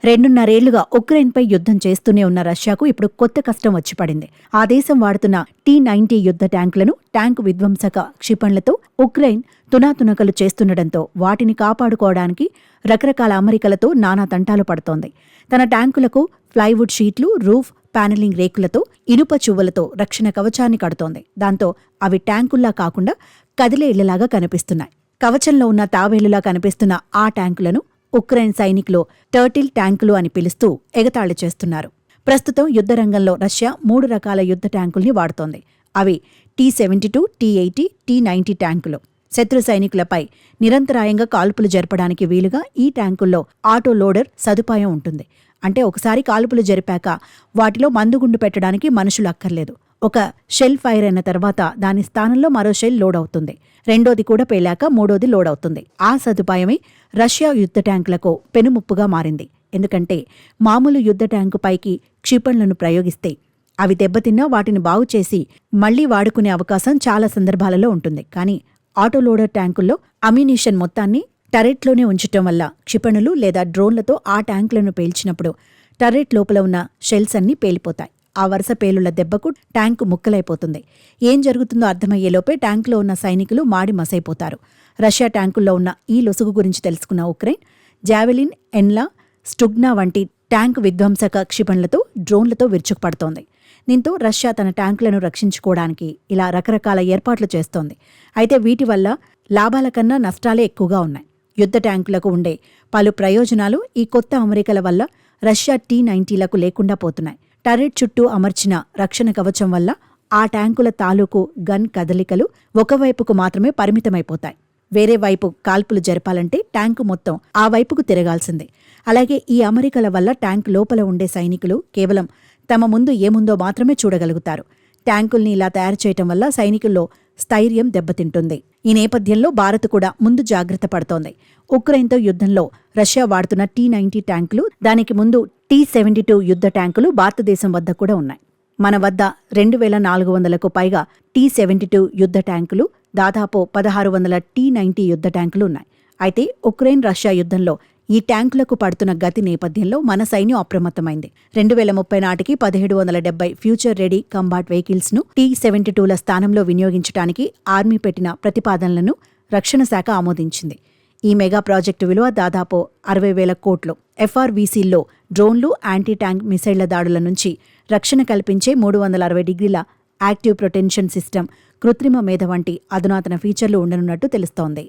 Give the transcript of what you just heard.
2.5 ఏళ్లుగా ఉక్రెయిన్పై యుద్ధం చేస్తూనే ఉన్న రష్యాకు ఇప్పుడు కొత్త కష్టం వచ్చి పడింది. ఆ దేశం వాడుతున్న T-90 యుద్ధ ట్యాంకులను ట్యాంకు విధ్వంసక క్షిపణులతో ఉక్రెయిన్ తునాతునకలు చేస్తుండటంతో వాటిని కాపాడుకోవడానికి రకరకాల అమరికలతో నానా తంటాలు పడుతోంది. తన ట్యాంకులకు ప్లైవుడ్ షీట్లు, రూఫ్ ప్యానెలింగ్ రేకులతో, ఇనుప చువ్వలతో రక్షణ కవచాన్ని కడుతోంది. దాంతో అవి ట్యాంకుల్లా కాకుండా కదిలే ఇళ్లలాగా కనిపిస్తున్నాయి. కవచంలో ఉన్న తావేలులా కనిపిస్తున్న ఆ ట్యాంకులను ఉక్రెయిన్ సైనికులు టర్టిల్ ట్యాంకులు అని పిలుస్తూ ఎగతాళి చేస్తున్నారు. ప్రస్తుతం యుద్ధరంగంలో రష్యా 3 రకాల యుద్ధ ట్యాంకుల్ని వాడుతోంది. అవి T-72, T-80, T-90 ట్యాంకులు. శత్రు సైనికులపై నిరంతరాయంగా కాల్పులు జరపడానికి వీలుగా ఈ ట్యాంకుల్లో ఆటో లోడర్ సదుపాయం ఉంటుంది. అంటే ఒకసారి కాల్పులు జరిపాక వాటిలో మందుగుండు పెట్టడానికి మనుషులు అక్కర్లేదు. ఒక షెల్ ఫైర్ అయిన తర్వాత దాని స్థానంలో మరో షెల్ లోడ్ అవుతుంది. రెండోది కూడా పేలాక మూడోది లోడ్ అవుతుంది. ఆ సదుపాయమే రష్యా యుద్ధ ట్యాంకులకు పెనుముప్పుగా మారింది. ఎందుకంటే మామూలు యుద్ధ ట్యాంకు పైకి క్షిపణులను ప్రయోగిస్తే అవి దెబ్బతిన్నా వాటిని బాగుచేసి మళ్లీ వాడుకునే అవకాశం చాలా సందర్భాలలో ఉంటుంది. కానీ ఆటోలోడర్ ట్యాంకుల్లో అమ్యునిషన్ మొత్తాన్ని టరెట్లోనే ఉంచటం వల్ల క్షిపణులు లేదా డ్రోన్లతో ఆ ట్యాంకులను పేల్చినప్పుడు టరెట్ లోపల ఉన్న షెల్స్ అన్నీ పేలిపోతాయి. ఆ వరుస పేలుళ్ల దెబ్బకు ట్యాంకు ముక్కలైపోతుంది. ఏం జరుగుతుందో అర్థమయ్యేలోపే ట్యాంకులో ఉన్న సైనికులు మాడి మసైపోతారు. రష్యా ట్యాంకుల్లో ఉన్న ఈ లొసుగు గురించి తెలుసుకున్న ఉక్రెయిన్ జావెలిన్, ఎన్లా, స్టుగ్నా వంటి ట్యాంకు విధ్వంసక క్షిపణులతో, డ్రోన్లతో విరుచుకుపడుతోంది. దీంతో రష్యా తన ట్యాంకులను రక్షించుకోవడానికి ఇలా రకరకాల ఏర్పాట్లు చేస్తోంది. అయితే వీటి వల్ల లాభాల కన్నా నష్టాలే ఎక్కువగా ఉన్నాయి. యుద్ధ ట్యాంకులకు ఉండే పలు ప్రయోజనాలు ఈ కొత్త అమరికల వల్ల రష్యా T-90లకు లేకుండా పోతున్నాయి. టరెట్ చుట్టూ అమర్చిన రక్షణ కవచం వల్ల ఆ ట్యాంకుల తాలూకు గన్ కదలికలు ఒకవైపుకు మాత్రమే పరిమితమైపోతాయి. వేరే వైపు కాల్పులు జరపాలంటే ట్యాంకు మొత్తం ఆ వైపుకు తిరగాల్సిందే. అలాగే ఈ అమరికల వల్ల ట్యాంకు లోపల ఉండే సైనికులు కేవలం తమ ముందు ఏముందో మాత్రమే చూడగలుగుతారు. ట్యాంకుల్ని ఇలా తయారు చేయటం వల్ల సైనికుల్లో స్థైర్యం దెబ్బతింటుంది. ఈ నేపథ్యంలో భారత్ కూడా ముందు జాగ్రత్త పడుతోంది. ఉక్రెయిన్తో యుద్ధంలో రష్యా వాడుతున్న T-90 ట్యాంకులు, దానికి ముందు T-72 యుద్ధ ట్యాంకులు భారతదేశం వద్ద కూడా ఉన్నాయి. మన వద్ద 2,400కు పైగా T-72 యుద్ధ ట్యాంకులు, దాదాపు 1,600 T-90 యుద్ధ ట్యాంకులు ఉన్నాయి. అయితే ఉక్రెయిన్ రష్యా యుద్ధంలో ఈ ట్యాంకులకు పడుతున్న గతి నేపథ్యంలో మన సైన్యం అప్రమత్తమైంది. 2030 నాటికి 1770 ఫ్యూచర్ రెడీ కంబాట్ వెహికల్స్ ను T-72ల స్థానంలో వినియోగించడానికి ఆర్మీ పెట్టిన ప్రతిపాదనలను రక్షణ శాఖ ఆమోదించింది. ఈ మెగా ప్రాజెక్టు విలువ దాదాపు 60,000 కోట్లు. FRVCల్లో డ్రోన్లు, యాంటీ ట్యాంక్ మిసైళ్ల దాడుల నుంచి రక్షణ కల్పించే 360 డిగ్రీల యాక్టివ్ ప్రొటెన్షన్ సిస్టమ్, కృత్రిమ మేధ వంటి అధునాతన ఫీచర్లు ఉండనున్నట్టు తెలుస్తోంది.